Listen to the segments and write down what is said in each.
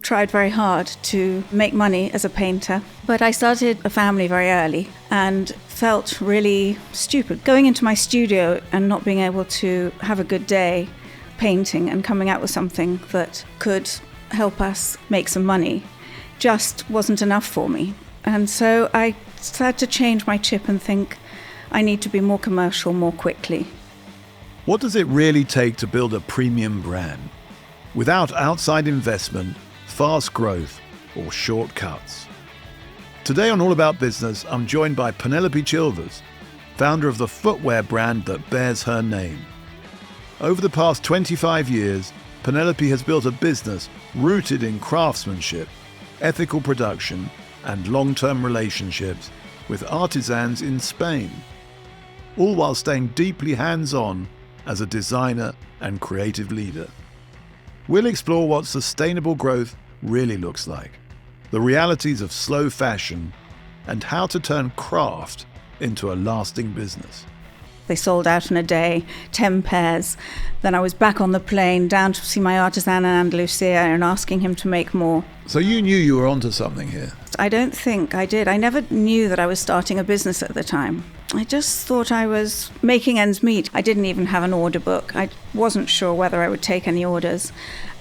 tried very hard to make money as a painter, but I started a family very early and felt really stupid going into my studio and not being able to have a good day painting and coming out with something that could help us make some money. Just wasn't enough for me. And so I started to change my chip and think I need to be more commercial more quickly. What does it really take to build a premium brand without outside investment, fast growth, or shortcuts? Today on All About Business, I'm joined by Penelope Chilvers, founder of the footwear brand that bears her name. Over the past 25 years, Penelope has built a business rooted in craftsmanship, ethical production, and long-term relationships with artisans in Spain, all while staying deeply hands-on as a designer and creative leader. We'll explore what sustainable growth really looks like, the realities of slow fashion, and how to turn craft into a lasting business. They sold out in a day, 10 pairs. Then I was back on the plane down to see my artisan in Andalusia and asking him to make more. So you knew you were onto something here? I don't think I did. I never knew that I was starting a business at the time. I just thought I was making ends meet. I didn't even have an order book. I wasn't sure whether I would take any orders.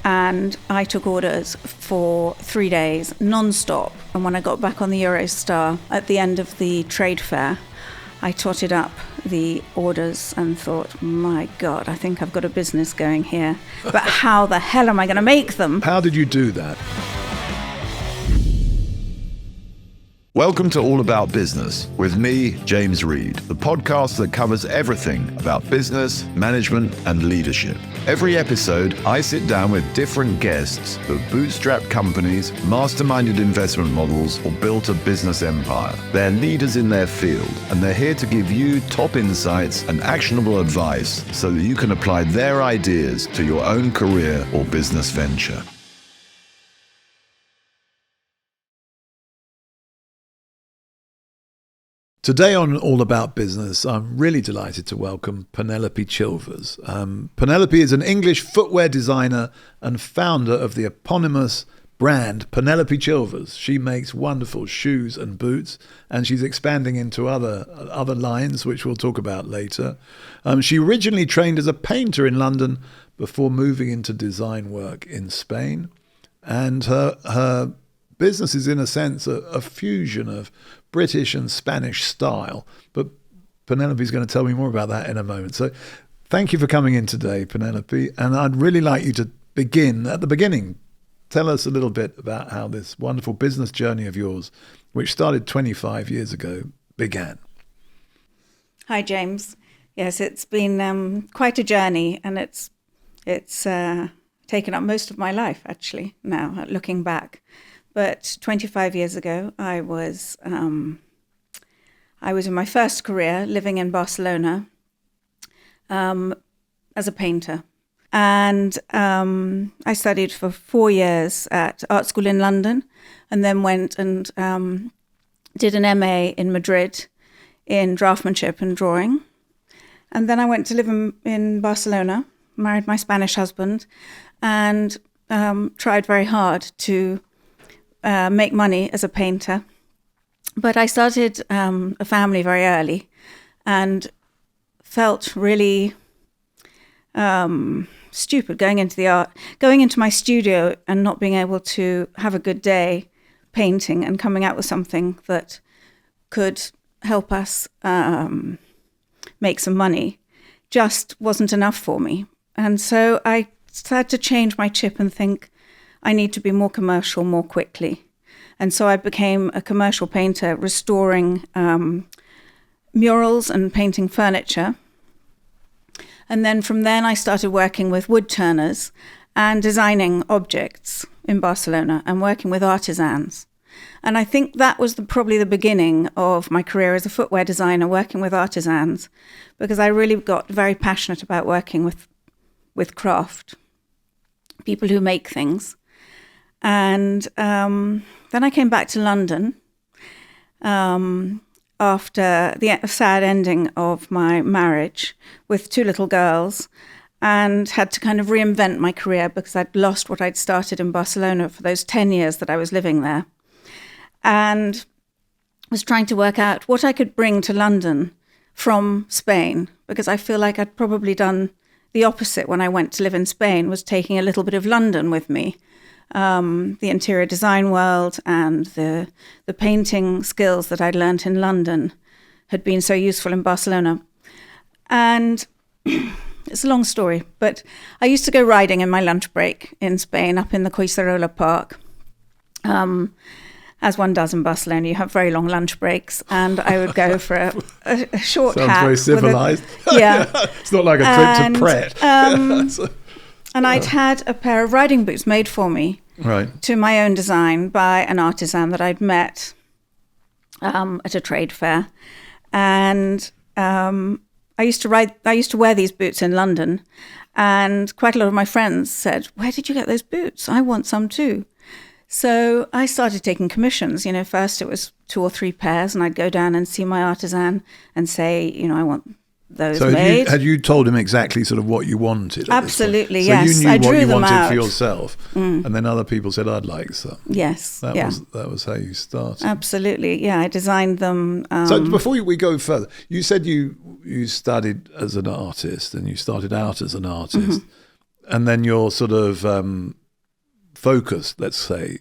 And I took orders for 3 days, non-stop. And when I got back on the Eurostar at the end of the trade fair, I totted up the orders and thought, my God, I think I've got a business going here. But how the hell am I going to make them? How did you do that? Welcome to All About Business with me, James Reed, the podcast that covers everything about business, management, and leadership. Every episode, I sit down with different guests who've bootstrapped companies, masterminded investment models, or built a business empire. They're leaders in their field, and they're here to give you top insights and actionable advice so that you can apply their ideas to your own career or business venture. Today on All About Business, I'm really delighted to welcome Penelope Chilvers. Penelope is an English footwear designer and founder of the eponymous brand Penelope Chilvers. She makes wonderful shoes and boots, and she's expanding into other lines, which we'll talk about later. She originally trained as a painter in London before moving into design work in Spain, and her business is, in a sense, a fusion of British and Spanish style. But Penelope's going to tell me more about that in a moment. So thank you for coming in today, Penelope. And I'd really like you to begin at the beginning. Tell us a little bit about how this wonderful business journey of yours, which started 25 years ago, began. Hi, James. Yes, it's been quite a journey, and it's taken up most of my life, actually, now, looking back. But 25 years ago, I was in my first career living in Barcelona as a painter. And I studied for 4 years at art school in London, and then went and did an MA in Madrid in draftsmanship and drawing. And then I went to live in Barcelona, married my Spanish husband, and tried very hard to make money as a painter. But I started a family very early and felt really stupid going into my studio and not being able to have a good day painting and coming out with something that could help us make some money. Just wasn't enough for me. And so I started to change my chip and think I need to be more commercial more quickly. And so I became a commercial painter, restoring murals and painting furniture. And then from then I started working with wood turners and designing objects in Barcelona and working with artisans. And I think that was probably the beginning of my career as a footwear designer, working with artisans, because I really got very passionate about working with craft, people who make things. And then I came back to London after the sad ending of my marriage with 2 little girls, and had to kind of reinvent my career because I'd lost what I'd started in Barcelona for those 10 years that I was living there. And was trying to work out what I could bring to London from Spain, because I feel like I'd probably done the opposite when I went to live in Spain, was taking a little bit of London with me. The interior design world and the painting skills that I'd learnt in London had been so useful in Barcelona. And it's a long story, but I used to go riding in my lunch break in Spain, up in the Collserola Park. As one does in Barcelona, you have very long lunch breaks, and I would go for a short Sounds hack. very civilized. Yeah. It's not like a trip to Pret. And I'd had a pair of riding boots made for me to my own design by an artisan that I'd met at a trade fair. And I used to wear these boots in London, and quite a lot of my friends said, "Where did you get those boots? I want some too." So I started taking commissions. First it was 2 or 3 pairs, and I'd go down and see my artisan and say, I want those made. So had you told him exactly sort of what you wanted? Absolutely, yes. yes. So you knew I drew what you them wanted out for yourself, and then other people said, "I'd like some." Yes, That was how you started. Absolutely, yeah. I designed them. So before we go further, you said you studied as an artist and you started out as an artist, and then your sort of focus, let's say,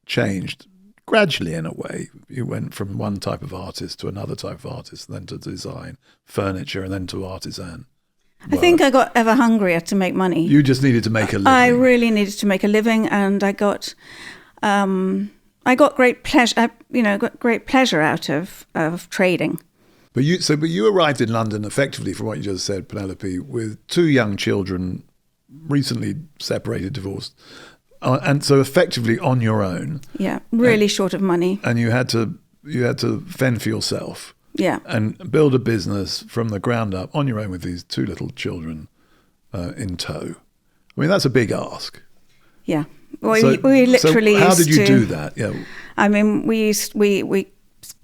changed gradually in a way. You went from one type of artist to another type of artist, and then to design furniture, and then to artisan. I think I got ever hungrier to make money. You just needed to make a living. I really needed to make a living, and I got great pleasure. Got great pleasure out of trading. But you arrived in London effectively, from what you just said, Penelope, with 2 young children, recently separated, divorced. And so effectively on your own. Yeah, really short of money. And you had to fend for yourself. Yeah. And build a business from the ground up on your own with these 2 little children in tow. I mean, that's a big ask. Yeah. Well, we literally how did you used to do that? Yeah. I mean, we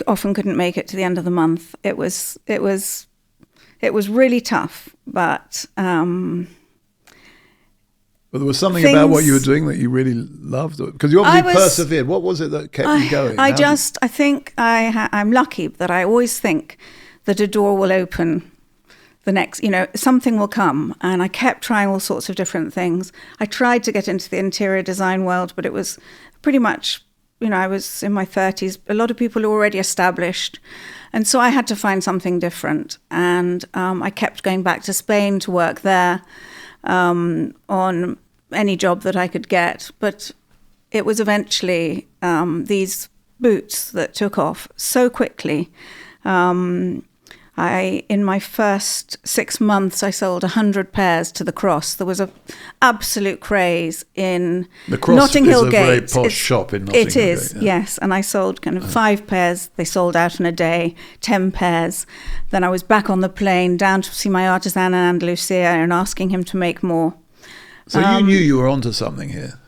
often couldn't make it to the end of the month. It was really tough, but But there was something about what you were doing that you really loved, because you obviously persevered. What was it that kept you going? I think I'm lucky that I always think that a door will open the next, something will come. And I kept trying all sorts of different things. I tried to get into the interior design world, but it was pretty much, I was in my 30s. A lot of people were already established. And so I had to find something different. And I kept going back to Spain to work there. On any job that I could get. But it was eventually these boots that took off so quickly. In my first 6 months, I sold 100 pairs to the Cross. There was an absolute craze in Notting Hill Gate. The Cross is a very posh shop in Notting Hill Gate. It is, yes. And I sold kind of 5 pairs. They sold out in a day, 10 pairs. Then I was back on the plane down to see my artisan in Andalusia and asking him to make more. So you knew you were onto something here?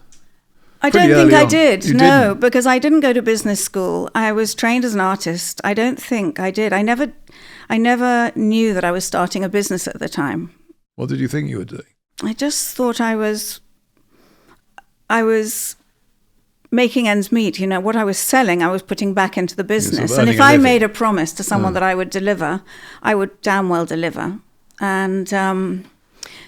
I don't think I did, no, because I didn't go to business school. I was trained as an artist. I don't think I did. I never knew that I was starting a business at the time. What did you think you were doing? I just thought I was making ends meet. What I was selling, I was putting back into the business. And if I made a promise to someone that I would deliver, I would damn well deliver. And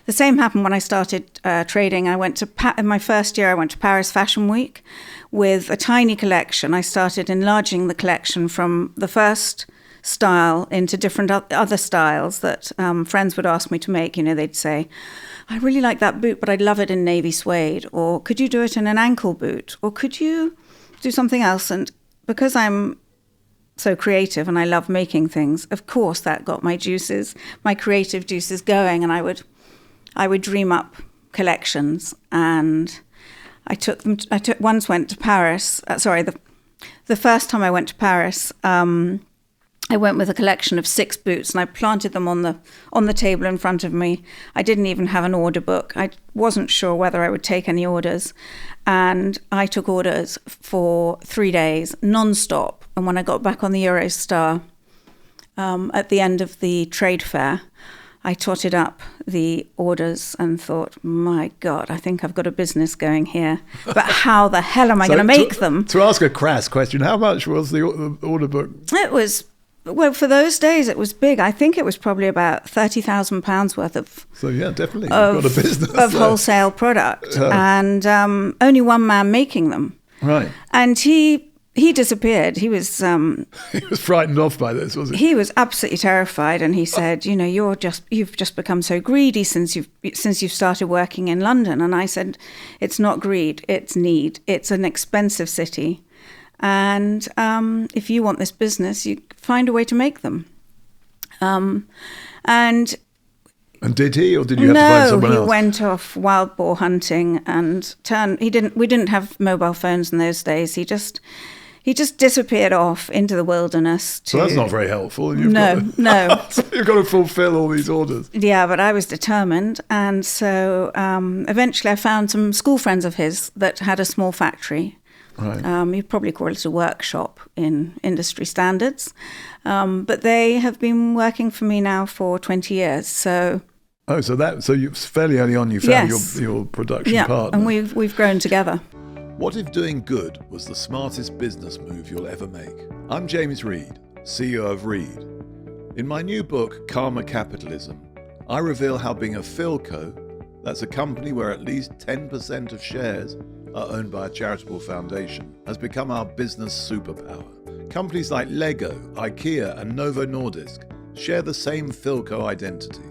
the same happened when I started trading. In my first year, I went to Paris Fashion Week with a tiny collection. I started enlarging the collection from the first style into different other styles that friends would ask me to make. They'd say, "I really like that boot, but I'd love it in navy suede," or "Could you do it in an ankle boot?" or "Could you do something else?" And because I'm so creative and I love making things, of course that got my creative juices going, and I would dream up collections. And I once went to Paris. The first time I went to Paris, I went with a collection of 6 boots, and I planted them on the table in front of me. I didn't even have an order book. I wasn't sure whether I would take any orders. And I took orders for 3 days, non-stop. And when I got back on the Eurostar at the end of the trade fair, I totted up the orders and thought, my God, I think I've got a business going here. But how the hell am I going to make them? To ask a crass question, how much was the order book? It was, well, for those days, it was big. I think it was probably about £30,000 worth of. So yeah, definitely, you've got a business of wholesale product, and only one man making them. Right. And he disappeared. He was he was frightened off by this, was he? He was absolutely terrified, and he said, "You know, you've just become so greedy since you've started working in London." And I said, "It's not greed, it's need. It's an expensive city, and if you want this business, you find a way to make them." And did he, or did you have to find someone else? No, he went off wild boar hunting and we didn't have mobile phones in those days. He just disappeared off into the wilderness. So that's not very helpful. No. So you've got to fulfill all these orders. Yeah, but I was determined. And so eventually I found some school friends of his that had a small factory. Right. You'd probably call it a workshop in industry standards. But they have been working for me now for 20 years. So you fairly early on you found your production partner. And we've grown together. What if doing good was the smartest business move you'll ever make? I'm James Reed, CEO of Reed. In my new book, Karma Capitalism, I reveal how being a Philco, that's a company where at least 10% of shares are owned by a charitable foundation, has become our business superpower. Companies like Lego, IKEA, and Novo Nordisk share the same Philco identity.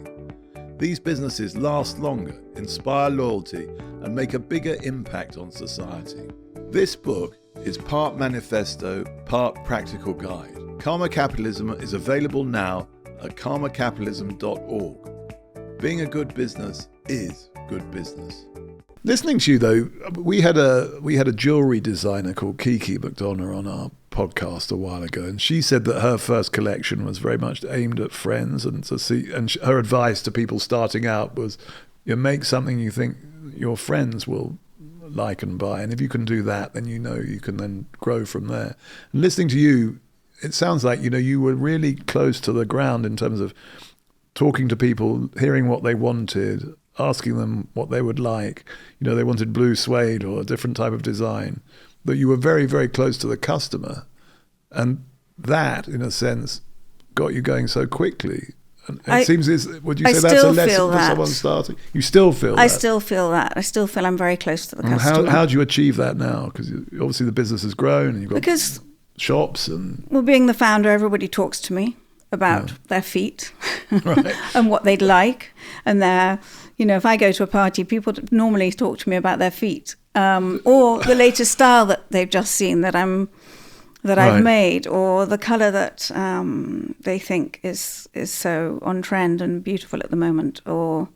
These businesses last longer, inspire loyalty, and make a bigger impact on society. This book is part manifesto, part practical guide. Karma Capitalism is available now at karmacapitalism.org. Being a good business is good business. Listening to you though, we had a jewelry designer called Kiki McDonough on our podcast a while ago, and she said that her first collection was very much aimed at friends, and her advice to people starting out was, you make something you think your friends will like and buy, and if you can do that, then you can then grow from there. And listening to you, it sounds like you were really close to the ground in terms of talking to people, hearing what they wanted, asking them what they would like. They wanted blue suede or a different type of design. That you were very, very close to the customer, and that, in a sense, got you going so quickly. And would you say that's a lesson for someone starting? You still feel that? I still feel that. I still feel I'm very close to the customer. How do you achieve that now? Because obviously the business has grown, and you've got shops and... Well, being the founder, everybody talks to me about their feet right. and what they'd like. And if I go to a party, people normally talk to me about their feet, or the latest style that they've just seen that I've made, or the colour that they think is so on trend and beautiful at the moment. Or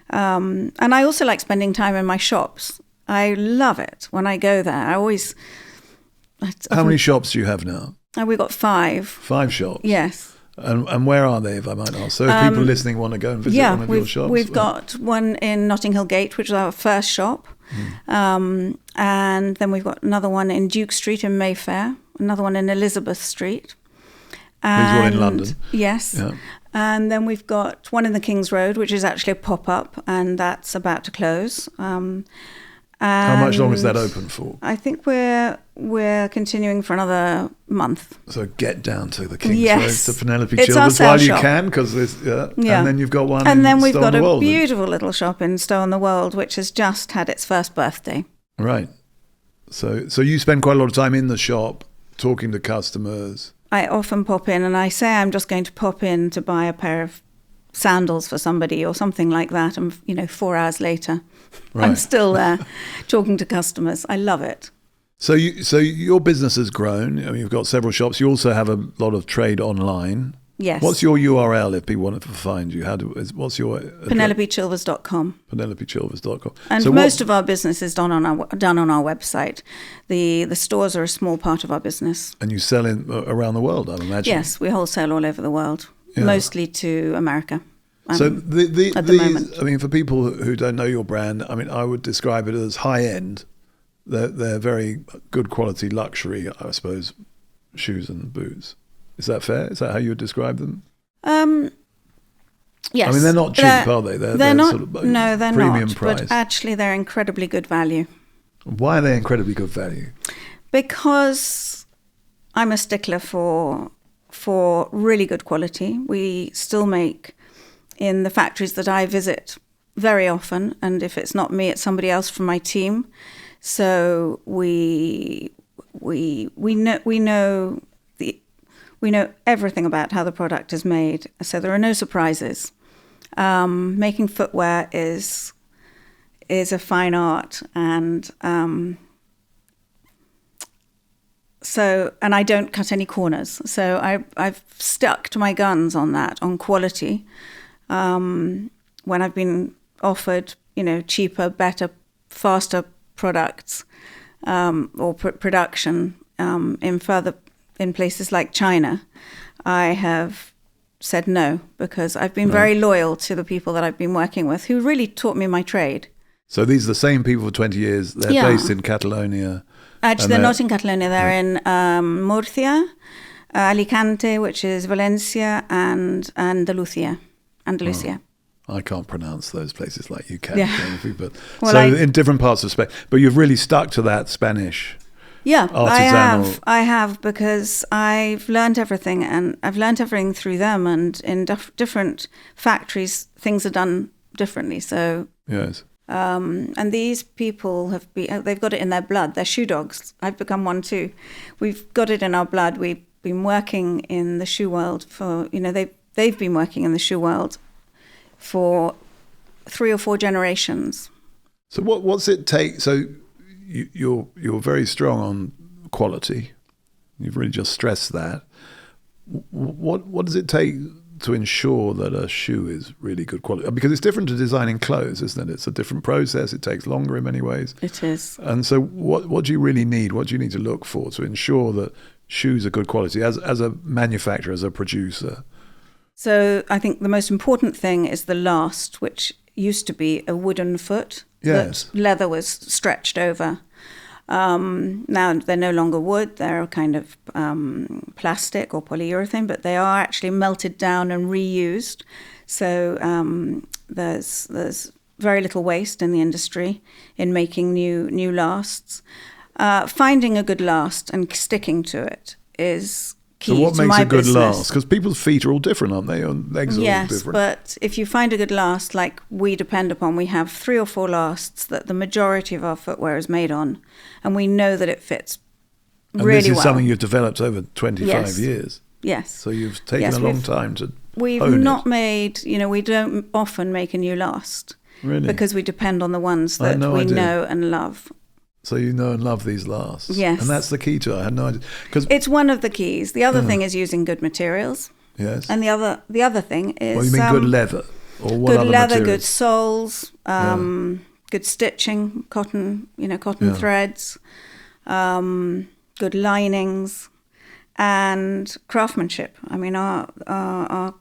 and I also like spending time in my shops. I love it when I go there. How many shops do you have now? We've got 5. 5 shops? Yes. And where are they, if I might ask? So if people listening want to go and visit one of your shops? We've got one in Notting Hill Gate, which is our first shop. And then we've got another one in Duke Street in Mayfair, another one in Elizabeth Street. There's one in London. Yes. Yeah. And then we've got one in the King's Road, which is actually a pop-up, and that's about to close. How much longer is that open for? I think we're continuing for another month. So get down to the King's Road, to Penelope Chilvers while you can, because and then you've got one. And then we've got a beautiful little shop in Stowe on the Wold, which has just had its first birthday. Right. So you spend quite a lot of time in the shop talking to customers. I often pop in, and I say I'm just going to pop in to buy a pair of sandals for somebody or something like that, and 4 hours later, right. I'm still there talking to customers. I love it. So your business has grown. You've got several shops. You also have a lot of trade online. Yes. What's your URL if people wanted to find you? What's your PenelopeChilvers.com. PenelopeChilvers.com. And most of our business is done on our website. The stores are a small part of our business. And you sell around the world, I imagine. Yes, we wholesale all over the world. Yeah. Mostly to America. So at the moment. I mean, for people who don't know your brand, I would describe it as high end. They're very good quality luxury, I suppose, shoes and boots. Is that fair? Is that how you would describe them? Yes. I mean, they're not cheap, are they? They're not. Sort of No, they're premium not. price. But actually, they're incredibly good value. Why are they incredibly good value? Because I'm a stickler for really good quality. We still make in the factories that I visit very often, and if it's not me, it's somebody else from my team. So we know everything about how the product is made. So there are no surprises. Making footwear is a fine art, and and I don't cut any corners. So I've stuck to my guns on that, on quality. When I've been offered, cheaper, better, faster products or production in places like China, I have said no, because I've been very loyal to the people that I've been working with, who really taught me my trade. So these are the same people for 20 years. They're based in Catalonia. Actually, they're not in Catalonia. They're in Murcia, Alicante, which is Valencia, and Andalusia. I can't pronounce those places like you can. Yeah. But in different parts of Spain. But you've really stuck to that Spanish. Yeah, artisanal. I have, because I've learned everything, and I've learned everything through them. And in different factories, things are done differently. So yes. And these people they've got it in their blood. They're shoe dogs. I've become one too. We've got it in our blood. We've been working in the shoe world for, they've been working in the shoe world for 3 or 4 generations. So what's it take? So you're very strong on quality. You've really just stressed that. What does it take to ensure that a shoe is really good quality? Because it's different to designing clothes, isn't it? It's a different process. It takes longer in many ways. It is. And so what do you really need? What do you need to look for to ensure that shoes are good quality as a manufacturer, as a producer? So I think the most important thing is the last, which used to be a wooden foot that leather was stretched over. Now they're no longer wood, they're kind of plastic or polyurethane, but they are actually melted down and reused. So there's very little waste in the industry in making new lasts. Finding a good last and sticking to it is key to my business. So what makes a good last? Because people's feet are all different, aren't they? Legs are all different. Yes, but if you find a good last, like we depend upon, we have 3 or 4 lasts that the majority of our footwear is made on, and we know that it fits really well. And this is something you've developed over 25 years. Yes. So you've taken a long time to We've not made, we don't often make a new last. Really? Because we depend on the ones that we know and love. So you know and love these lasts. Yes. And that's the key to it. I had no idea. It's one of the keys. The other thing is using good materials. Yes. And the other thing is... Well, you mean good leather? Or what other good leather, materials? good soles, good stitching, cotton threads, good linings, and craftsmanship. I mean, our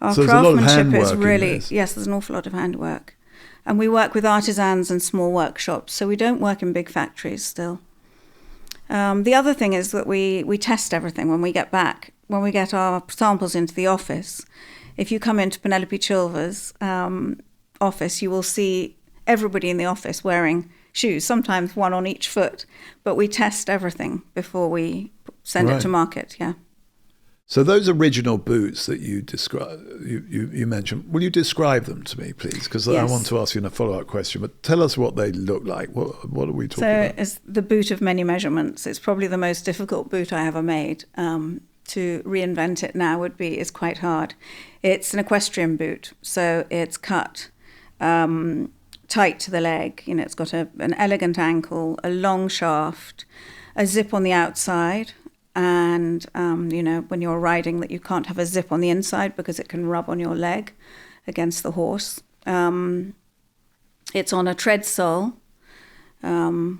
craftsmanship is really... Yes, there's an awful lot of handwork. And we work with artisans and small workshops, so we don't work in big factories still. The other thing is that we test everything when we get back. When we get our samples into the office, if you come into Penelope Chilvers' office, you will see everybody in the office wearing shoes, sometimes one on each foot. But we test everything before we send it to market, yeah. So those original boots that you mentioned, will you describe them to me, please? Because I want to ask you a follow-up question, but tell us what they look like. What are we talking about? So it's the boot of many measurements. It's probably the most difficult boot I ever made. To reinvent it now is quite hard. It's an equestrian boot, so it's cut tight to the leg. It's got an elegant ankle, a long shaft, a zip on the outside. And, when you're riding, that you can't have a zip on the inside because it can rub on your leg against the horse. It's on a tread sole,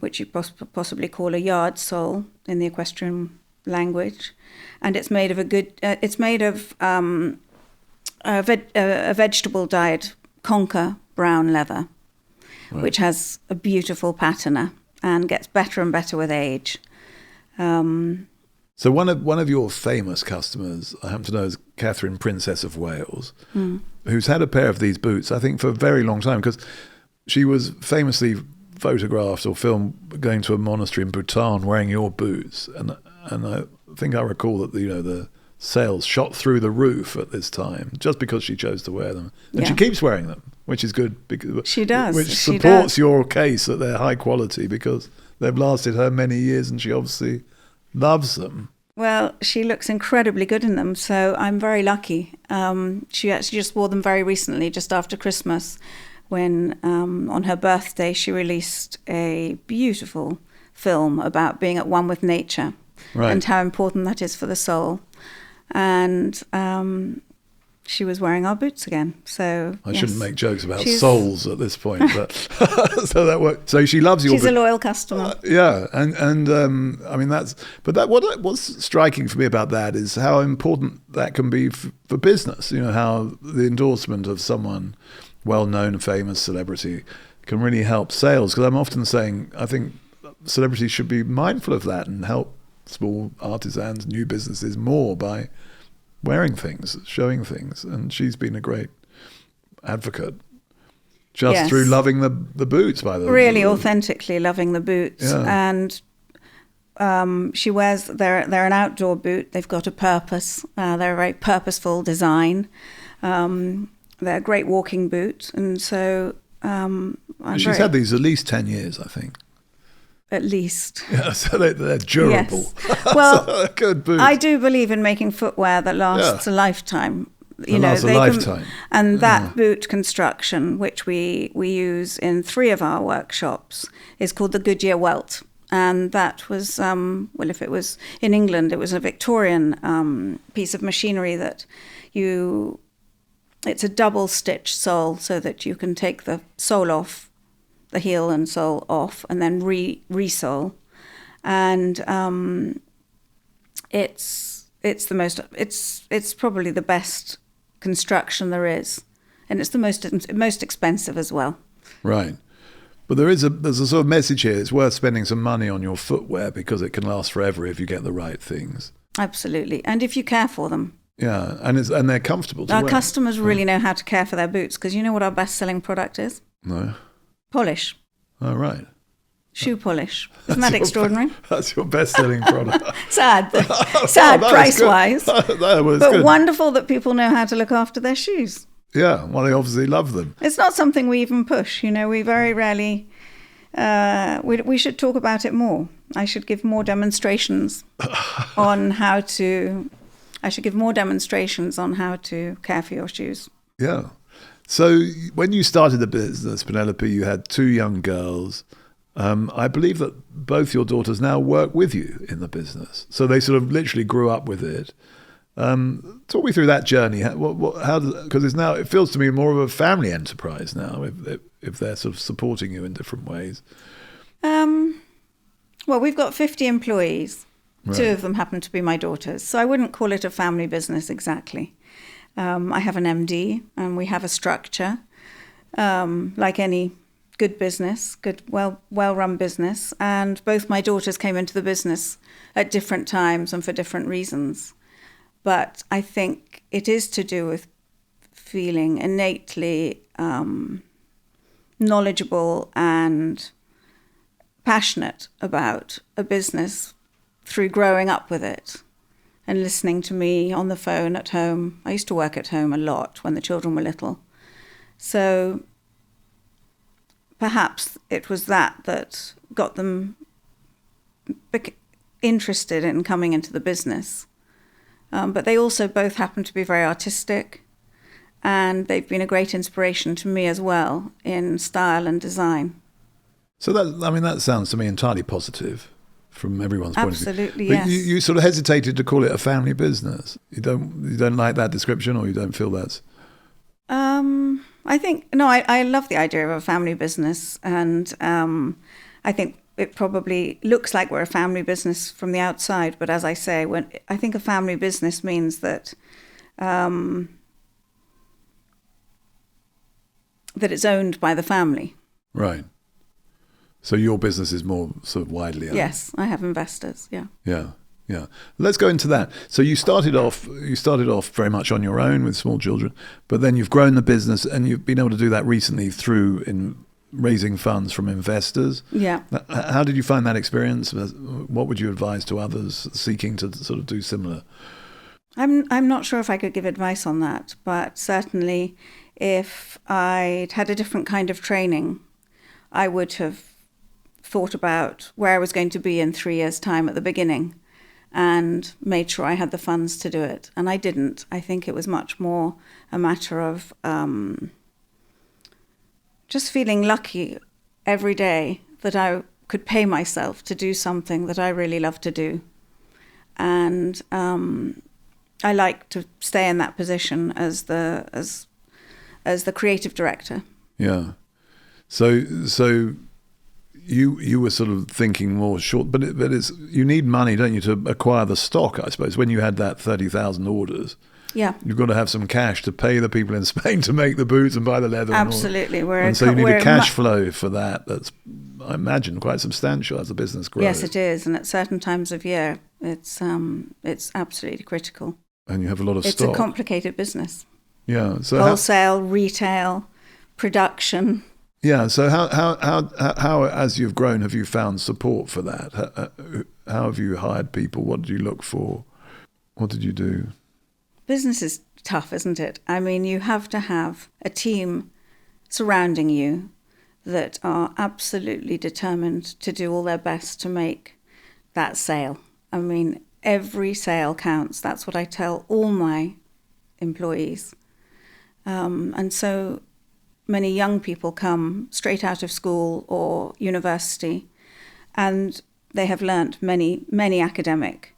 which you possibly call a yard sole in the equestrian language. And it's made of a vegetable dyed conker brown leather, which has a beautiful patina and gets better and better with age. So one of your famous customers, I happen to know, is Catherine, Princess of Wales, who's had a pair of these boots, I think, for a very long time, because she was famously photographed or filmed going to a monastery in Bhutan wearing your boots, and I think I recall that the sales shot through the roof at this time just because she chose to wear them, and she keeps wearing them, which is good because she does, which supports your case that they're high quality because they've lasted her many years, and she obviously loves them. Well, she looks incredibly good in them, so I'm very lucky. She actually just wore them very recently, just after Christmas, when on her birthday she released a beautiful film about being at one with nature, and how important that is for the soul. And she was wearing our boots again. So I shouldn't make jokes about souls at this point, but so that works. So she loves your. She's a loyal customer. Yeah, and I mean what's striking for me about that is how important that can be for business. How the endorsement of someone well-known, famous celebrity can really help sales. Because I'm often saying I think celebrities should be mindful of that and help small artisans, new businesses more by wearing things, showing things, and she's been a great advocate just through loving the boots. By the way, really authentically loving the boots, and she wears. They're an outdoor boot. They've got a purpose. They're a very purposeful design. They're a great walking boot, and so she's had these at least 10 years, I think. At least. Yeah, so they're durable. Yes. Well, so good boots. I do believe in making footwear that lasts a lifetime. Lifetime. And that boot construction, which we use in 3 of our workshops, is called the Goodyear Welt. And that was, if it was in England, it was a Victorian piece of machinery that it's a double stitch sole so that you can take the sole off, the heel and sole off, and then re-sole. And it's probably the best construction there is, and it's the most expensive as well. Right. But there's a sort of message here. It's worth spending some money on your footwear because it can last forever if you get the right things. Absolutely, and if you care for them. Yeah, and they're comfortable to wear. Our customers really know how to care for their boots, because you know what our best-selling product is? No. Polish. Oh, right. Shoe polish. Isn't that extraordinary? That's your best-selling product. Sad price-wise. That was but good. Wonderful that people know how to look after their shoes. Yeah, well, they obviously love them. It's not something we even push. We very rarely... we should talk about it more. I should give more demonstrations on how to... care for your shoes. Yeah. So when you started the business, Penelope, you had 2 young girls. I believe that both your daughters now work with you in the business. So they sort of literally grew up with it. Talk me through that journey. Because it feels to me more of a family enterprise now, if they're sort of supporting you in different ways. Well, we've got 50 employees. Right. 2 of them happen to be my daughters. So I wouldn't call it a family business exactly. I have an MD, and we have a structure, like any good business, well-run business. And both my daughters came into the business at different times and for different reasons. But I think it is to do with feeling innately knowledgeable and passionate about a business through growing up with it and listening to me on the phone at home. I used to work at home a lot when the children were little. So perhaps it was that got them interested in coming into the business. But they also both happen to be very artistic, and they've been a great inspiration to me as well in style and design. So that sounds to me entirely positive from everyone's point of view. Absolutely, but yes. You sort of hesitated to call it a family business. You don't like that description, or you don't feel that's... I think, no, I love the idea of a family business, and I think it probably looks like we're a family business from the outside, but as I say, I think a family business means that that it's owned by the family. Right. So your business is more sort of widely owned. Yes, I have investors, yeah. Yeah. Yeah. Let's go into that. So you started off very much on your own with small children, but then you've grown the business and you've been able to do that recently through in raising funds from investors. Yeah. How did you find that experience? What would you advise to others seeking to sort of do similar? I'm not sure if I could give advice on that, but certainly if I'd had a different kind of training, I would have thought about where I was going to be in 3 years' time at the beginning and made sure I had the funds to do it. And I didn't. I think it was much more a matter of just feeling lucky every day that I could pay myself to do something that I really love to do. And I like to stay in that position as the creative director. Yeah. So you were sort of thinking more short, but it's you need money, don't you, to acquire the stock? I suppose when you had that 30,000 orders, yeah, you've got to have some cash to pay the people in Spain to make the boots and buy the leather. Absolutely, and so you need a cash flow for that. That's, I imagine, quite substantial as the business grows. Yes, it is, and at certain times of year, it's absolutely critical. And you have a lot of it's stock. It's a complicated business. Yeah. So wholesale, retail, production. Yeah. So how as you've grown, have you found support for that? How have you hired people? What did you look for? What did you do? Business is tough, isn't it? I mean, you have to have a team surrounding you that are absolutely determined to do all their best to make that sale. I mean, every sale counts. That's what I tell all my employees. And so many young people come straight out of school or university, and they have learnt many academic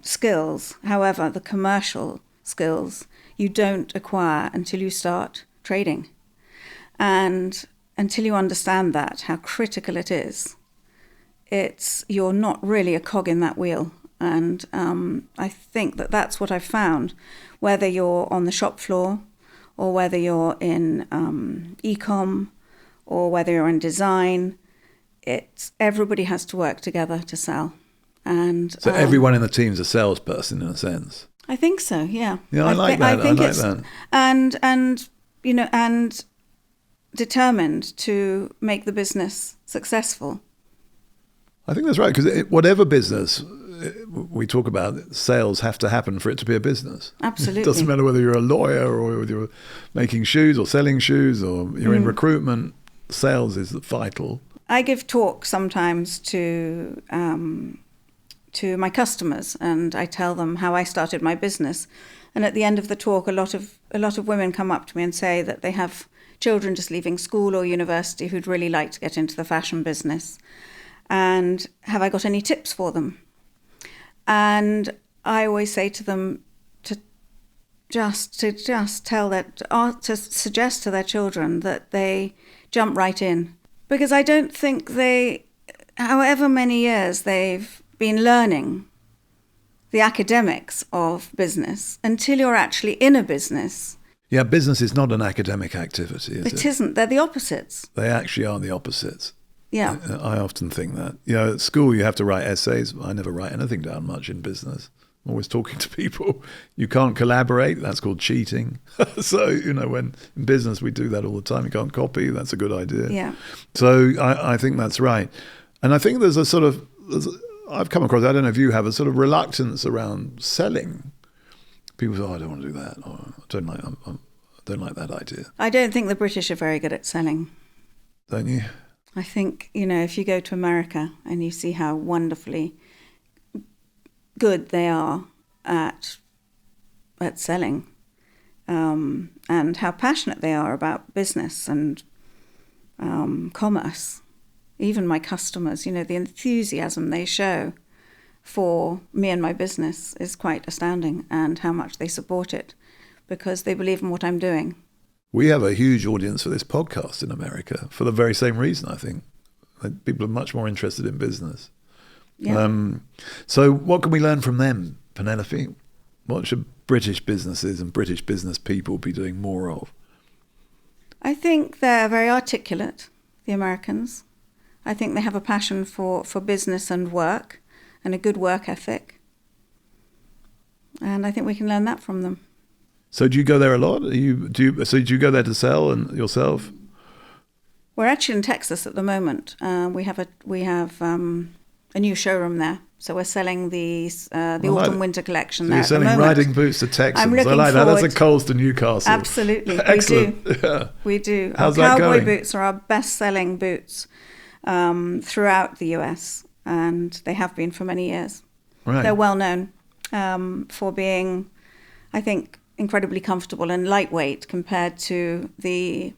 skills. However, the commercial skills you don't acquire until you start trading. And until you understand that, how critical it is, you're not really a cog in that wheel. And I think that's what I've found, whether you're on the shop floor or whether you're in e-com or whether you're in design, everybody has to work together to sell. And so everyone in the team's a salesperson in a sense. I think so. Yeah. Yeah, I like that. I like that. And and determined to make the business successful. I think that's right, because whatever business we talk about, sales have to happen for it to be a business. Absolutely. It doesn't matter whether you're a lawyer or whether you're making shoes or selling shoes or you're in recruitment. Sales is vital. I give talks sometimes to my customers, and I tell them how I started my business. And at the end of the talk, a lot of women come up to me and say that they have children just leaving school or university who'd really like to get into the fashion business. And have I got any tips for them? And I always say to them to suggest to their children that they jump right in, because I don't think however many years they've been learning the academics of business, until you're actually in a business. Yeah, business is not an academic activity, is it? It isn't. They're the opposites. They actually are the opposites. Yeah. I often think that. At school you have to write essays. I never write anything down much in business. I'm always talking to people. You can't collaborate. That's called cheating. So, when in business we do that all the time. You can't copy. That's a good idea. Yeah. So I think that's right. And I think there's I've come across, I don't know if you have, a sort of reluctance around selling. People say, I don't want to do that. Or, I don't like that idea. I don't think the British are very good at selling. Don't you? I think, if you go to America and you see how wonderfully good they are at selling, and how passionate they are about business and commerce. Even my customers, the enthusiasm they show for me and my business is quite astounding, and how much they support it because they believe in what I'm doing. We have a huge audience for this podcast in America for the very same reason, I think. People are much more interested in business. Yeah. So what can we learn from them, Penelope? What should British businesses and British business people be doing more of? I think they're very articulate, the Americans. I think they have a passion for business and work, and a good work ethic. And I think we can learn that from them. So do you go there a lot? Do you go there to sell and yourself? We're actually in Texas at the moment. We have a new showroom there. So we're selling the autumn-winter collection there at the moment. You're selling riding boots to Texans. I'm looking I like that. forward. That's a Coles to Newcastle. Absolutely. Excellent. We do. Yeah. We do. How's our that cowboy going? boots are our best-selling boots throughout the US, and they have been for many years. Right. They're well known for being, I think, incredibly comfortable and lightweight compared to the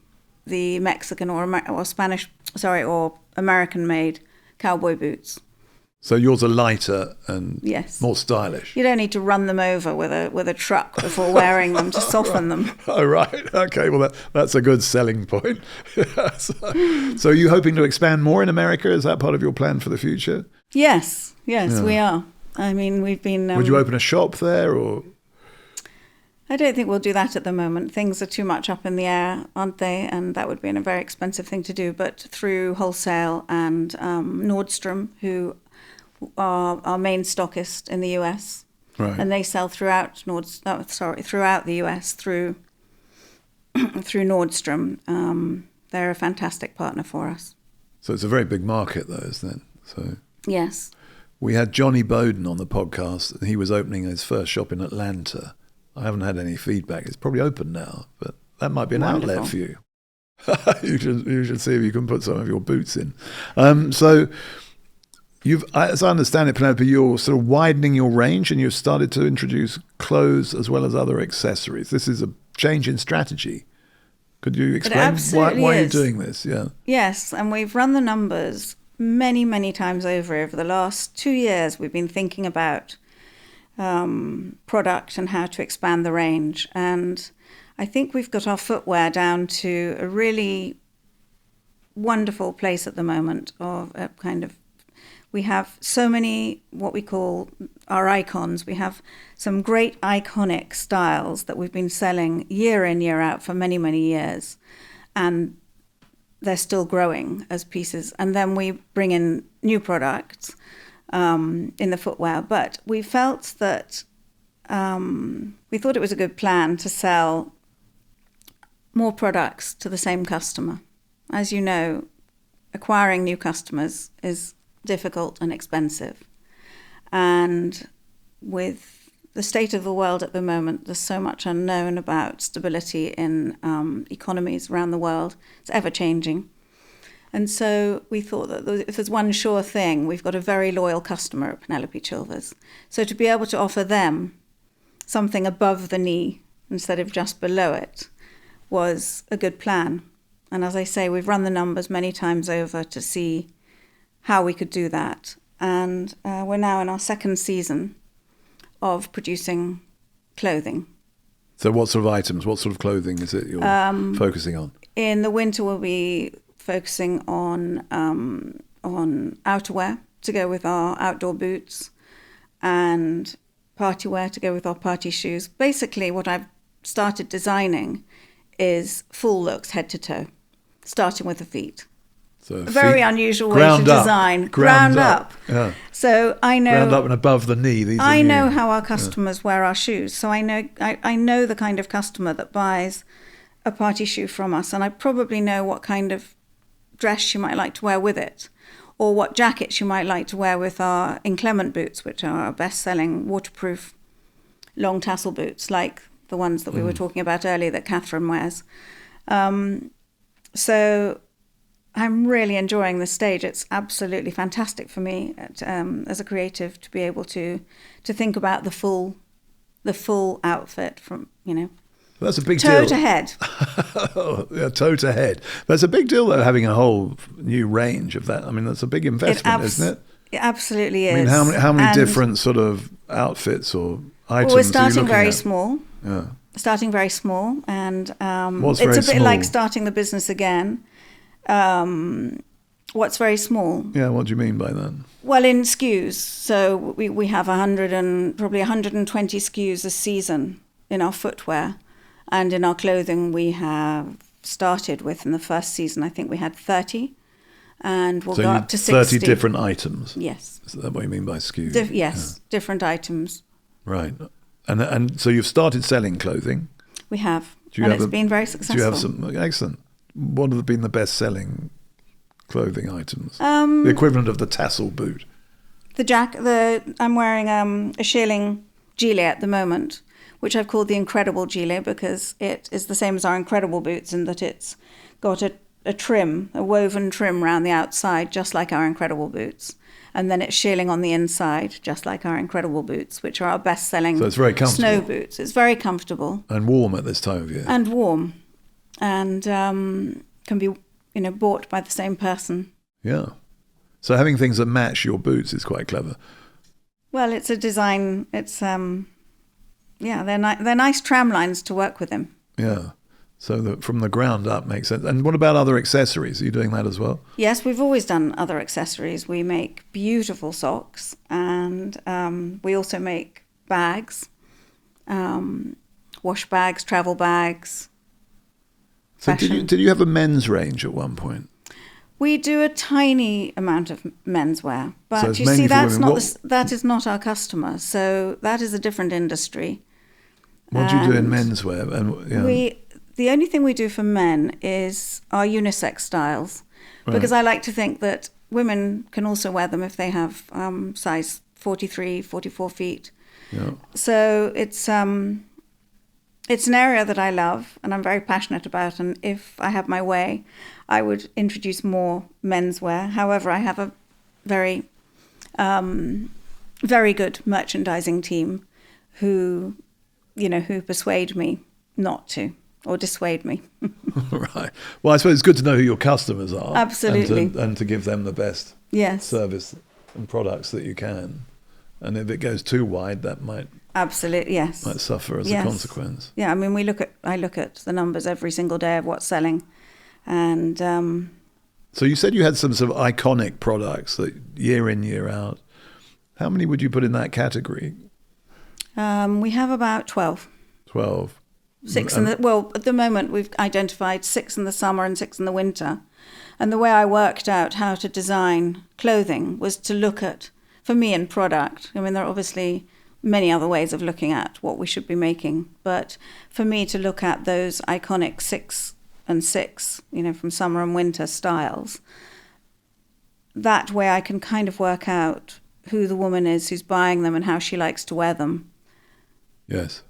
Mexican or Spanish, or American-made cowboy boots. So yours are lighter and Yes. more stylish. You don't need to run them over with a truck before wearing them to soften them. Oh, right. Okay. Well, that's a good selling point. So are you hoping to expand more in America? Is that part of your plan for the future? Yes, we are. I mean, we've been... Would you open a shop there or... I don't think we'll do that at the moment. Things are too much up in the air, aren't they? And that would be a very expensive thing to do. But through wholesale and Nordstrom, who are our main stockist in the US, Right. and they sell throughout the US through Nordstrom. They're a fantastic partner for us. So it's a very big market, though, isn't it? So Yes. we had Johnny Bowden on the podcast, and he was opening his first shop in Atlanta. I haven't had any feedback. It's probably open now, but that might be an Wonderful. outlet for you. You should see if you can put some of your boots in. So as I understand it, Penelope, you're sort of widening your range, and you've started to introduce clothes as well as other accessories. This is a change in strategy. Could you explain why you're doing this? Yeah. Yes, and we've run the numbers many, many times over the last 2 years. We've been thinking about product and how to expand the range. And I think we've got our footwear down to a really wonderful place at the moment of a kind of, we have so many what we call our icons. We have some great iconic styles that we've been selling year in, year out for many, many years. And they're still growing as pieces. And then we bring in new products in the footwear. But we felt that we thought it was a good plan to sell more products to the same customer. As you know, acquiring new customers is difficult and expensive. And with the state of the world at the moment, there's so much unknown about stability in economies around the world. It's ever changing. And so we thought that if there's one sure thing, we've got a very loyal customer at Penelope Chilvers. So to be able to offer them something above the knee instead of just below it was a good plan. And as I say, we've run the numbers many times over to see how we could do that. And we're now in our second season of producing clothing. So what sort of items, what sort of clothing is it you're focusing on? In the winter, we'll be focusing on outerwear to go with our outdoor boots and party wear to go with our party shoes. Basically, what I've started designing is full looks head to toe, starting with the feet. So a very unusual way to design. Ground up. Yeah. So I know ground up and above the knee. I know how our customers wear our shoes. So I know the kind of customer that buys a party shoe from us, and I probably know what kind of dress she might like to wear with it, or what jacket she might like to wear with our inclement boots, which are our best-selling waterproof long tassel boots, like the ones that we were talking about earlier that Catherine wears. So I'm really enjoying this stage. It's absolutely fantastic for me as a creative to be able to think about the full outfit from, That's a big toe deal. to head. Yeah, toe to head. That's a big deal, though, having a whole new range of that. I mean, that's a big investment, isn't it? It absolutely is. I mean, how many different sort of outfits or items Well, we're are you starting looking very at? small. Yeah. Starting very small, and What's it's very a bit small? like starting the business again. What's very small? Yeah, what do you mean by that? Well, in SKUs, so we have probably 120 SKUs a season in our footwear, and in our clothing we have started with, in the first season I think we had 30, and we'll So go you up to 60. 30 different items. Yes. Is that what you mean by SKU? Yes, different items. Right. And so you've started selling clothing. We have. And it's been very successful. Do you have some, excellent. What have been the best-selling clothing items? The equivalent of the tassel boot. I'm wearing a shearling gilet at the moment, which I've called the Incredible gilet because it is the same as our Incredible boots in that it's got a trim, a woven trim around the outside, just like our Incredible boots. And then it's shearling on the inside, just like our Incredible boots, which are our best-selling so it's very comfortable. Snow boots. It's very comfortable. And warm at this time of year. And warm. And can be, bought by the same person. Yeah. So having things that match your boots is quite clever. Well, it's a design. It's they're nice tram lines to work with them. Yeah. So from the ground up makes sense. And what about other accessories? Are you doing that as well? Yes, we've always done other accessories. We make beautiful socks, and we also make bags, wash bags, travel bags. So did you have a men's range at one point? We do a tiny amount of menswear, but So it's you mainly see, for that's women. not that is not our customer. So that is a different industry. What do you do in menswear? And the only thing we do for men is our unisex styles, because I like to think that women can also wear them if they have size 43, 44 feet. Yeah. So it's an area that I love and I'm very passionate about. And if I have my way, I would introduce more menswear. However, I have a very, very good merchandising team who persuade me not to. Or dissuade me. Right. Well, I suppose it's good to know who your customers are. Absolutely. And to give them the best yes. service and products that you can. And if it goes too wide, that might absolutely yes might suffer as a consequence. Yeah, I mean, I look at the numbers every single day of what's selling, and so you said you had some sort of iconic products that year in, year out. How many would you put in that category? We have about 12. 12. 6 at the moment we've identified 6 in the summer and 6 in the winter. And the way I worked out how to design clothing was to look at, for me in product, I mean, there are obviously many other ways of looking at what we should be making, but for me to look at those iconic 6 and 6, from summer and winter styles, that way I can kind of work out who the woman is who's buying them and how she likes to wear them. Yes.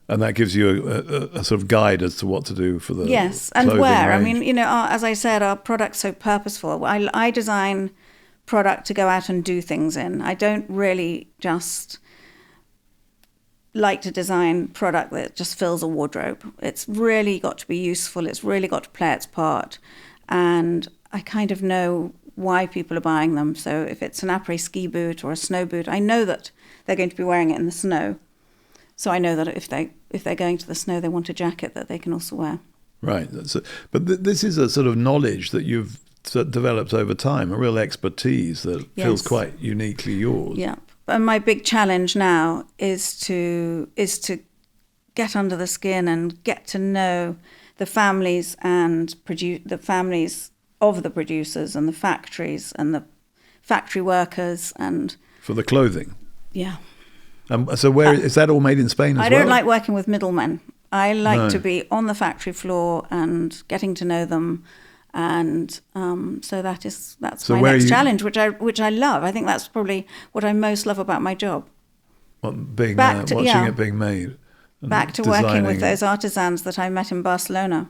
And that gives you a sort of guide as to what to do for the yes, and where. Range. I mean, as I said, our product's so purposeful. I design product to go out and do things in. I don't really just like to design product that just fills a wardrobe. It's really got to be useful. It's really got to play its part. And I kind of know why people are buying them. So if it's an après-ski boot or a snow boot, I know that they're going to be wearing it in the snow. So I know that if they're going to the snow, they want a jacket that they can also wear. Right. But this is a sort of knowledge that you've developed over time, a real expertise that feels quite uniquely yours. Yeah. And my big challenge now is to get under the skin and get to know the families and the families of the producers and the factories and the factory workers and for the clothing. Yeah. So where is that all made in Spain as well? I don't like working with middlemen. I like to be on the factory floor and getting to know them, and so that's my next challenge, which I love. I think that's probably what I most love about my job. Watching it being made. Back to working with those artisans that I met in Barcelona.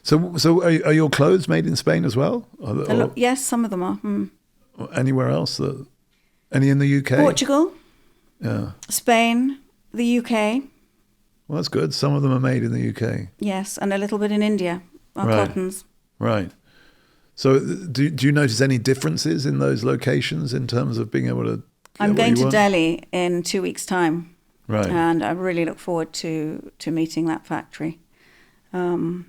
So are your clothes made in Spain as well? Yes, some of them are. Anywhere else? Any in the UK? Portugal. Yeah. Spain, the UK. Well, that's good. Some of them are made in the UK. Yes, and a little bit in India, our cottons. Right. So do you notice any differences in those locations in terms of being able to... I'm going to Delhi in 2 weeks' time. Right. And I really look forward to meeting that factory. So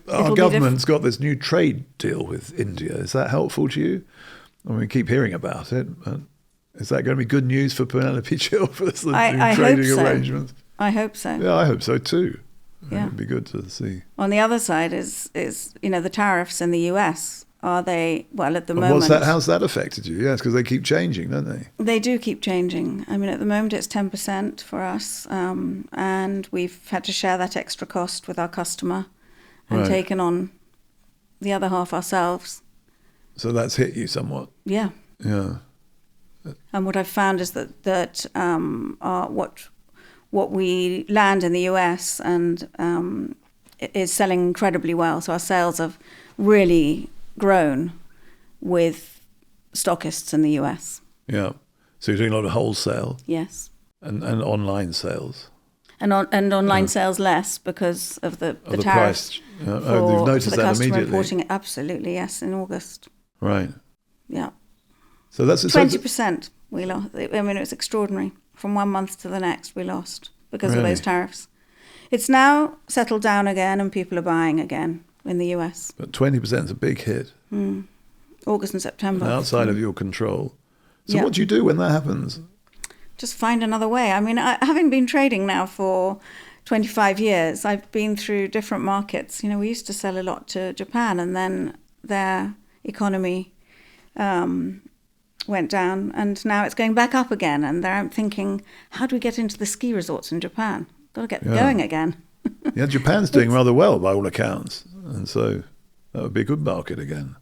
our government's got this new trade deal with India. Is that helpful to you? I mean, we keep hearing about it, but... Is that going to be good news for Penelope Chilvers, the new trading arrangements? I hope so. Yeah, I hope so too. Yeah. It'd be good to see. On the other side is the tariffs in the US are they, well, at the And moment... how's that affected you? Yes, because they keep changing, don't they? They do keep changing. I mean, at the moment it's 10% for us, and we've had to share that extra cost with our customer and Right. taken on the other half ourselves. So that's hit you somewhat. Yeah. Yeah. And what I've found is that what we land in the US and is selling incredibly well. So our sales have really grown with stockists in the US. Yeah. So you're doing a lot of wholesale. Yes. And online sales. And online sales less because of the tariffs. Price. You've noticed for the that customer immediately. importing it. Absolutely, yes, in August. Right. Yeah. So that's 20% we lost. I mean, it was extraordinary. From one month to the next, we lost because of those tariffs. It's now settled down again and people are buying again in the US. But 20% is a big hit. August and September. And outside of your control. So Yeah. what do you do when that happens? Just find another way. I mean, having been trading now for 25 years, I've been through different markets. You know, we used to sell a lot to Japan, and then their economy went down, and now it's going back up again. And I'm thinking, how do we get into the ski resorts in Japan? Got to get going again. Yeah, Japan's doing rather well by all accounts. And so that would be a good market again.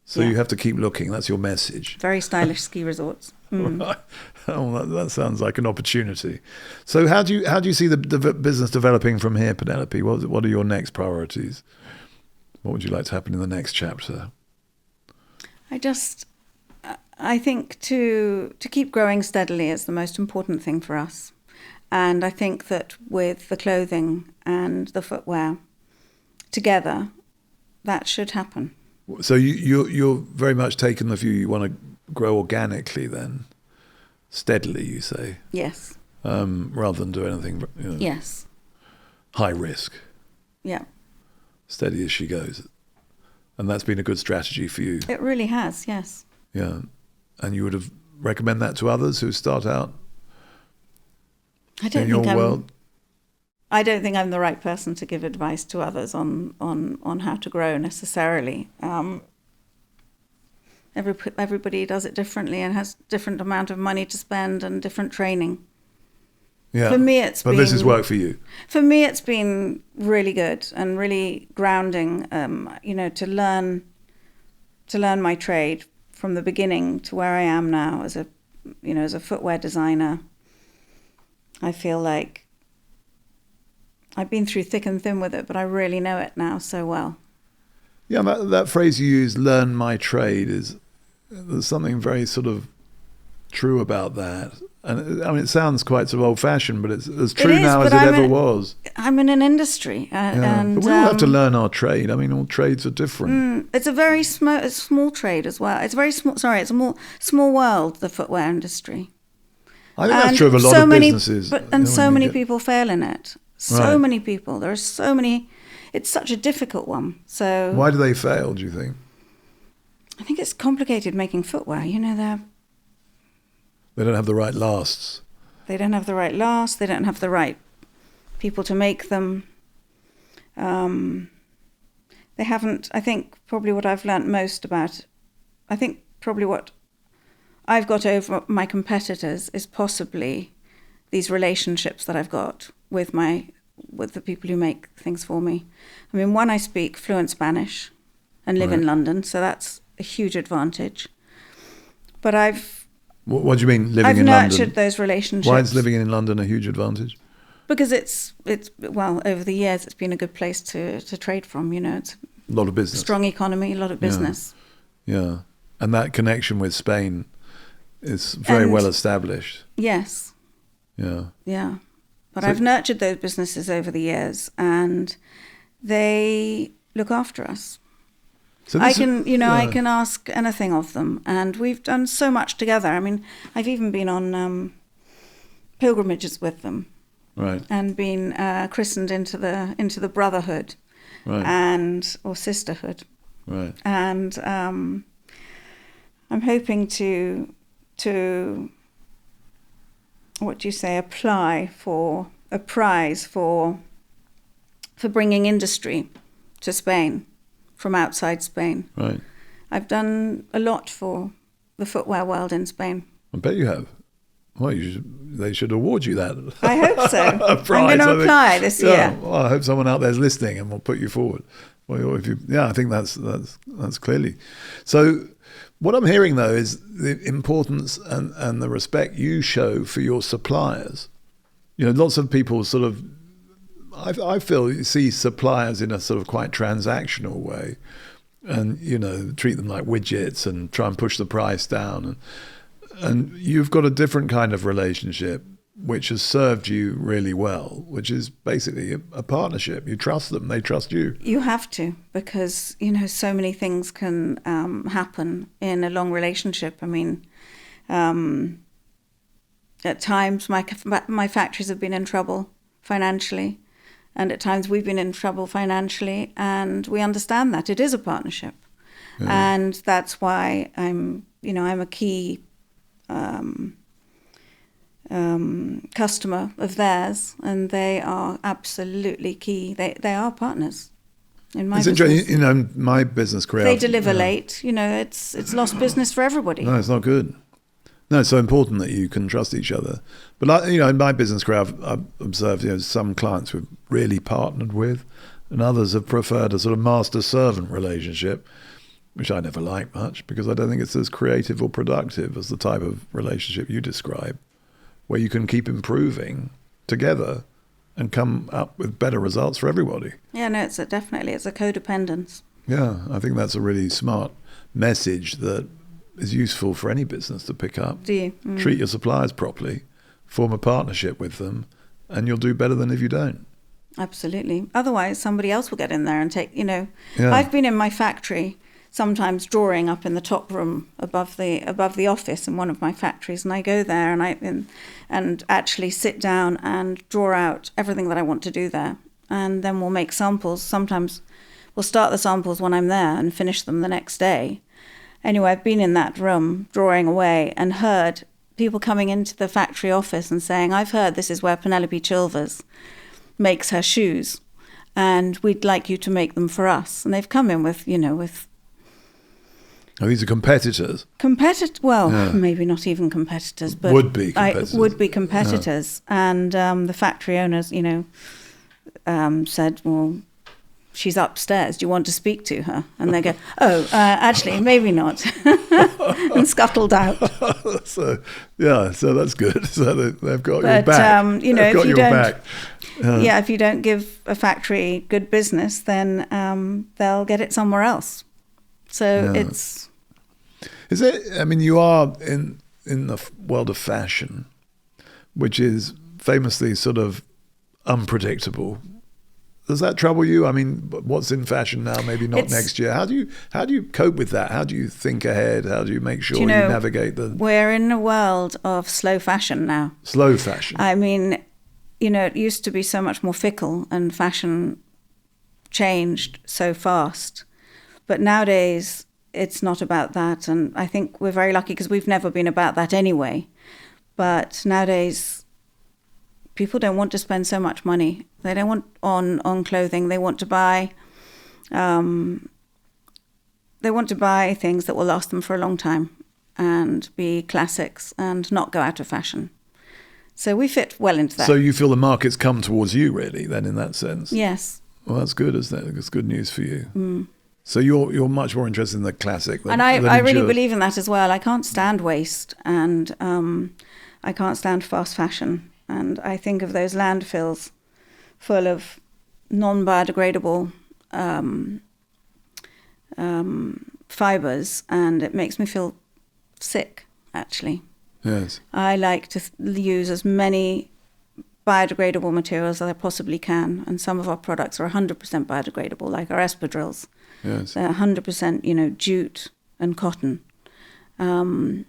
So you have to keep looking. That's your message. Very stylish ski resorts. Right. Oh, that sounds like an opportunity. So how do you see the business developing from here, Penelope? What are your next priorities? What would you like to happen in the next chapter? I think to keep growing steadily is the most important thing for us. And I think that with the clothing and the footwear together, that should happen. So you're very much taking the view you want to grow organically then, steadily, you say? Yes. Rather than do anything, Yes. high risk. Yeah. Steady as she goes. And that's been a good strategy for you. It really has, yes. Yeah. And you would have recommend that to others who start out in your world? I don't think I'm the right person to give advice to others on how to grow necessarily. Everybody does it differently and has different amount of money to spend and different training. Yeah. For me, but this has worked for you. For me, it's been really good and really grounding. To learn my trade from the beginning to where I am now as a footwear designer. I feel like I've been through thick and thin with it, but I really know it now so well. Yeah, that phrase you use, learn my trade, there's something very sort of true about that. And I mean, it sounds quite sort of old-fashioned, but it's as true now as it ever was. I'm in an industry. And but we all have to learn our trade. I mean, all trades are different. It's a very small trade as well. It's very small. Sorry, it's a small world, the footwear industry. I think that's true of a lot of businesses. So many people fail in it. Right. Many people. There are so many. It's such a difficult one. So why do they fail, do you think? I think it's complicated making footwear. They don't have the right lasts. They don't have the right last. They don't have the right people to make them. They haven't. I think probably what I've learnt most about. I think probably what I've got over my competitors is possibly these relationships that I've got with the people who make things for me. I mean, one, I speak fluent Spanish and live in London, so that's a huge advantage. But What do you mean living in London? I've nurtured those relationships. Why is living in London a huge advantage? Because it's over the years it's been a good place to trade from. It's a lot of business, strong economy, a lot of business. Yeah, and that connection with Spain is very well established. Yes. Yeah. But I've nurtured those businesses over the years, and they look after us. So I can ask anything of them, and we've done so much together. I mean, I've even been on pilgrimages with them, right? And been christened into the brotherhood, right? or sisterhood, right? And I'm hoping to what do you say? Apply for a prize for bringing industry to Spain. from outside Spain. Right. I've done a lot for the footwear world in Spain. I bet you have. Well, they should award you that. I hope so. Prize, I'm going to apply this year. Yeah, well, I hope someone out there's listening and will put you forward. Well, I think that's clearly. So, what I'm hearing though is the importance and the respect you show for your suppliers. You know, lots of people sort of, I feel, you see suppliers in a sort of quite transactional way, and you know, treat them like widgets and try and push the price down. And you've got a different kind of relationship which has served you really well, which is basically a partnership. You trust them, they trust you. You have to, because, you know, so many things can happen in a long relationship. I mean, at times my factories have been in trouble financially, and at times we've been in trouble financially, and we understand that. It is a partnership. Yeah. And that's why I'm a key customer of theirs, and they are absolutely key. They are partners in my business. It's interesting, you know, my business career. They deliver late, you know, it's lost business for everybody. No, it's not good. No, it's so important that you can trust each other. But, you know, in my business career, I've observed, you know, some clients we've really partnered with, and others have preferred a sort of master-servant relationship, which I never like much, because I don't think it's as creative or productive as the type of relationship you describe, where you can keep improving together and come up with better results for everybody. Yeah, no, it's a codependence. Yeah, I think that's a really smart message that is useful for any business to pick up. Do you? Treat your suppliers properly, form a partnership with them, and you'll do better than if you don't. Absolutely. Otherwise, somebody else will get in there and take, you know. Yeah. I've been in my factory sometimes drawing up in the top room above the office in one of my factories, and I go there and actually sit down and draw out everything that I want to do there, and then we'll make samples. Sometimes we'll start the samples when I'm there and finish them the next day. Anyway, I've been in that room drawing away and heard people coming into the factory office and saying, "I've heard this is where Penelope Chilvers makes her shoes, and we'd like you to make them for us." And they've come in with Oh, these are competitors. Maybe not even competitors, but would-be competitors. Yeah. And the factory owners, you know, said, "Well, she's upstairs. Do you want to speak to her?" And they go, "Actually, maybe not," and scuttled out. So that's good. So they've got your back. You know, if you don't, if you don't give a factory good business, then they'll get it somewhere else. So it's. Is it? I mean, you are in the world of fashion, which is famously sort of unpredictable. Does that trouble you? I mean, what's in fashion now, maybe not next year. How do you cope with that? How do you think ahead? How do you make sure you navigate the? We're in a world of slow fashion now. Slow fashion. I mean, you know, it used to be so much more fickle, and fashion changed so fast. But nowadays, it's not about that, and I think we're very lucky because we've never been about that anyway. But nowadays, people don't want to spend so much money. They don't want on clothing. They want to buy. They want to buy things that will last them for a long time and be classics and not go out of fashion. So we fit well into that. So you feel the market's come towards you, really, then, in that sense? Yes. Well, that's good, isn't it? It's good news for you. Mm. So you're much more interested in the classic. And I really believe in that as well. I can't stand waste, and I can't stand fast fashion. And I think of those landfills full of non-biodegradable fibres, and it makes me feel sick, actually. Yes. I like to use as many biodegradable materials as I possibly can, and some of our products are 100% biodegradable, like our espadrilles. Yes. They're 100%, you know, jute and cotton, and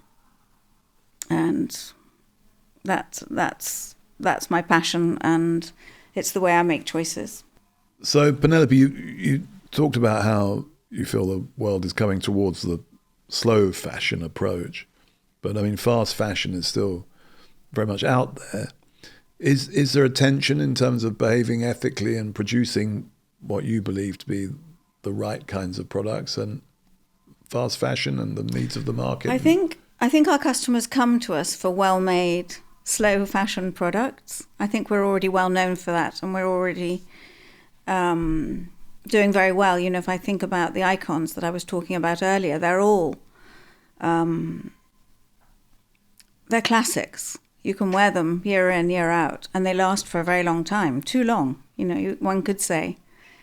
that's my passion, and it's the way I make choices. So, Penelope, you talked about how you feel the world is coming towards the slow fashion approach, but I mean, fast fashion is still very much out there. Is there a tension in terms of behaving ethically and producing what you believe to be the right kinds of products and fast fashion and the needs of the market? I think our customers come to us for well-made, slow fashion products. I think we're already well known for that, and we're already doing very well. You know, if I think about the icons that I was talking about earlier, they're all they're classics. You can wear them year in, year out, and they last for a very long time. Too long, you know. One could say,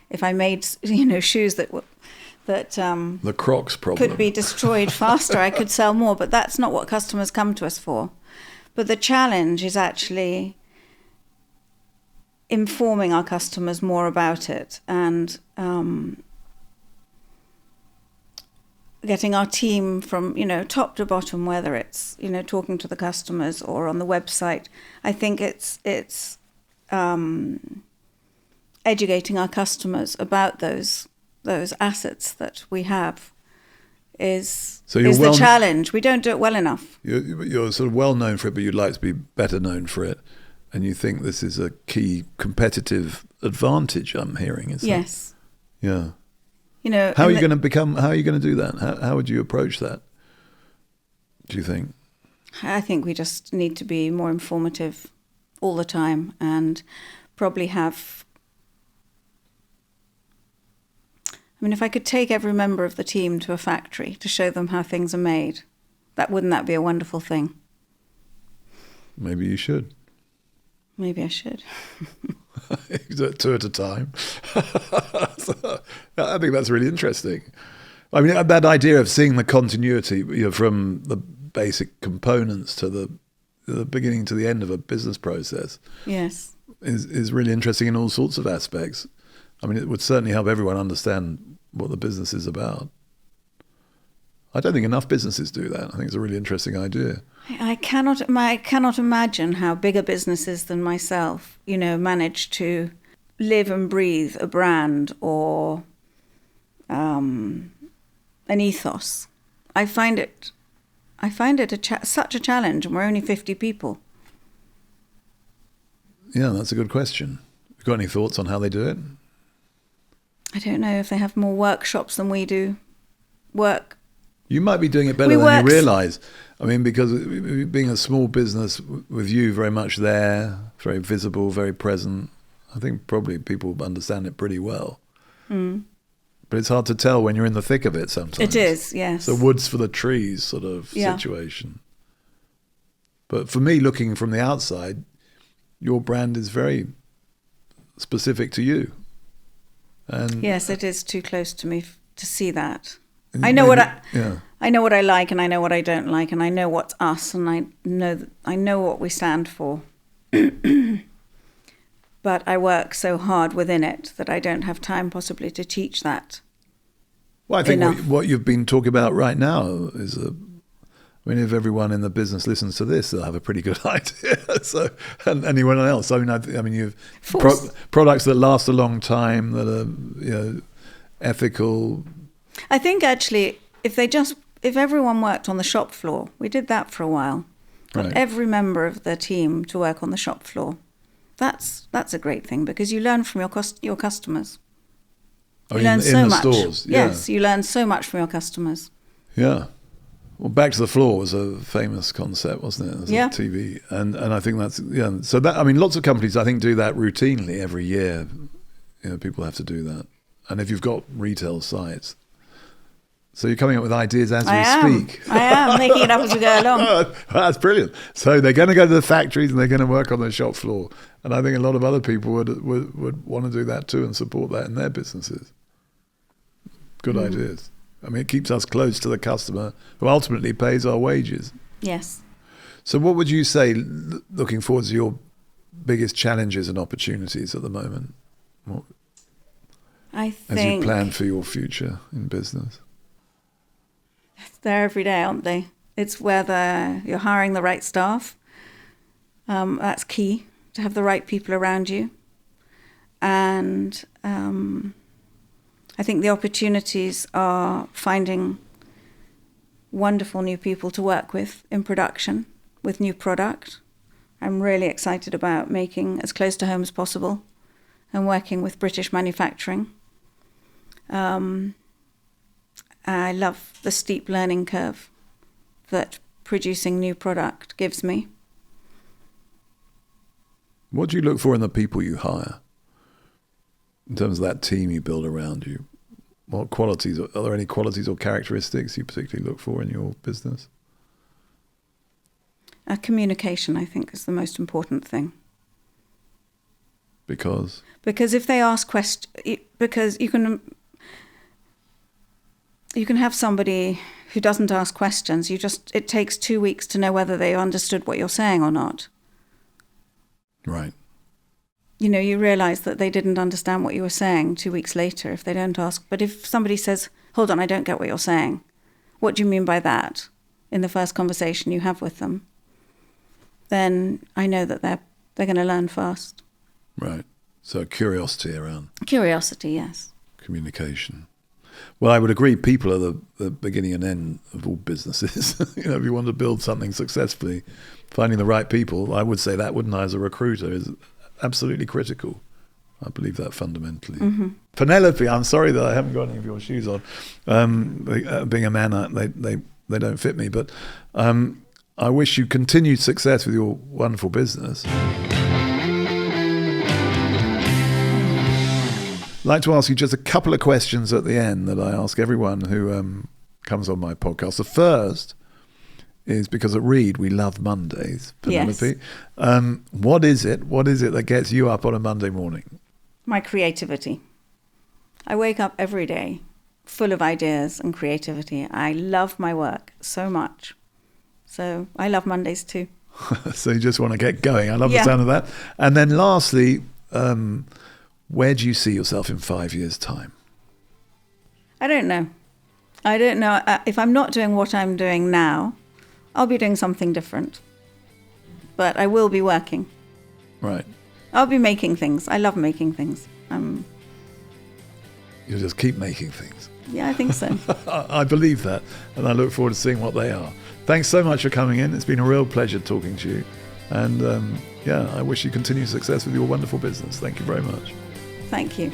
if I made, you know, shoes that the Crocs problem could be destroyed faster, I could sell more. But that's not what customers come to us for. But the challenge is actually informing our customers more about it, and getting our team from, you know, top to bottom, whether it's, you know, talking to the customers or on the website. I think it's educating our customers about those assets that we have is the challenge. We don't do it well enough. You're sort of well known for it, but you'd like to be better known for it, and you think this is a key competitive advantage. I'm hearing, is yes. That? Yeah. You know, how are you going to do that? How would you approach that, do you think? I think we just need to be more informative all the time, and probably have, I mean, if I could take every member of the team to a factory to show them how things are made, wouldn't that be a wonderful thing? Maybe you should. Maybe I should. 2 at a time. So, I think that's really interesting. I mean, that idea of seeing the continuity, you know, from the basic components to the beginning to the end of a business process. Yes. Is really interesting in all sorts of aspects. I mean, it would certainly help everyone understand what the business is about. I don't think enough businesses do that. I think it's a really interesting idea. I cannot imagine how bigger businesses than myself, you know, manage to live and breathe a brand or an ethos. I find it such a challenge, and we're only 50 people. Yeah, that's a good question. You got any thoughts on how they do it? I don't know if they have more workshops than we do. You might be doing it better than you realise. I mean, because being a small business with you very much there, very visible, very present, I think probably people understand it pretty well. Mm. But it's hard to tell when you're in the thick of it sometimes. It is, yes. It's a woods for the trees sort of situation. But for me, looking from the outside, your brand is very specific to you. And yes, it is too close to me to see that. I know what I like, and I know what I don't like, and I know what's us, and I know what we stand for. But I work so hard within it that I don't have time possibly to teach that. Well, I think what you've been talking about right now is I mean, if everyone in the business listens to this, they'll have a pretty good idea. So, and anyone else, I mean, you've products that last a long time, that are, you know, ethical. I think actually, if everyone worked on the shop floor, we did that for a while. Got every member of the team to work on the shop floor. That's a great thing, because you learn from your customers. You learn so much. Stores, yeah. Yes, you learn so much from your customers. Yeah. Well, Back to the Floor was a famous concept, wasn't it? As a TV. And I think that's, so that, I mean, lots of companies, I think, do that routinely every year. You know, people have to do that. And if you've got retail sites. So you're coming up with ideas as we speak. I am, making it up as we go along. That's brilliant. So they're going to go to the factories and they're going to work on the shop floor. And I think a lot of other people would want to do that too and support that in their businesses. Good ideas. I mean, it keeps us close to the customer, who ultimately pays our wages. Yes. So what would you say, looking forward to your biggest challenges and opportunities at the moment? I think, as you plan for your future in business? They're every day, aren't they? It's whether you're hiring the right staff. That's key, to have the right people around you. And I think the opportunities are finding wonderful new people to work with in production, with new product. I'm really excited about making as close to home as possible and working with British manufacturing. I love the steep learning curve that producing new product gives me. What do you look for in the people you hire? In terms of that team you build around you, what qualities, are there any qualities or characteristics you particularly look for in your business? Communication, I think, is the most important thing. Because? Because if they ask questions, because you can have somebody who doesn't ask questions. It takes 2 weeks to know whether they understood what you're saying or not. Right. You realize that they didn't understand what you were saying 2 weeks later if they don't ask. But if somebody says, hold on, I don't get what you're saying. What do you mean by that? In the first conversation you have with them, then I know that they're going to learn fast. Right. So curiosity around. Curiosity, yes. Communication. Well, I would agree. People are the beginning and end of all businesses. If you want to build something successfully, finding the right people, I would say that, wouldn't I, as a recruiter, is absolutely critical. I believe that fundamentally. Mm-hmm. Penelope, I'm sorry that I haven't got any of your shoes on. Being a man, they don't fit me. But I wish you continued success with your wonderful business. I'd like to ask you just a couple of questions at the end that I ask everyone who comes on my podcast. The first is because at Reed we love Mondays, Penelope. Yes. What is it that gets you up on a Monday morning? My creativity. I wake up every day full of ideas and creativity. I love my work so much. So I love Mondays too. So you just want to get going. I love the sound of that. And then lastly, where do you see yourself in 5 years' time? I don't know. If I'm not doing what I'm doing now, I'll be doing something different. But I will be working. Right. I'll be making things. I love making things. You'll just keep making things. Yeah, I think so. I believe that. And I look forward to seeing what they are. Thanks so much for coming in. It's been a real pleasure talking to you. And I wish you continued success with your wonderful business. Thank you very much. Thank you.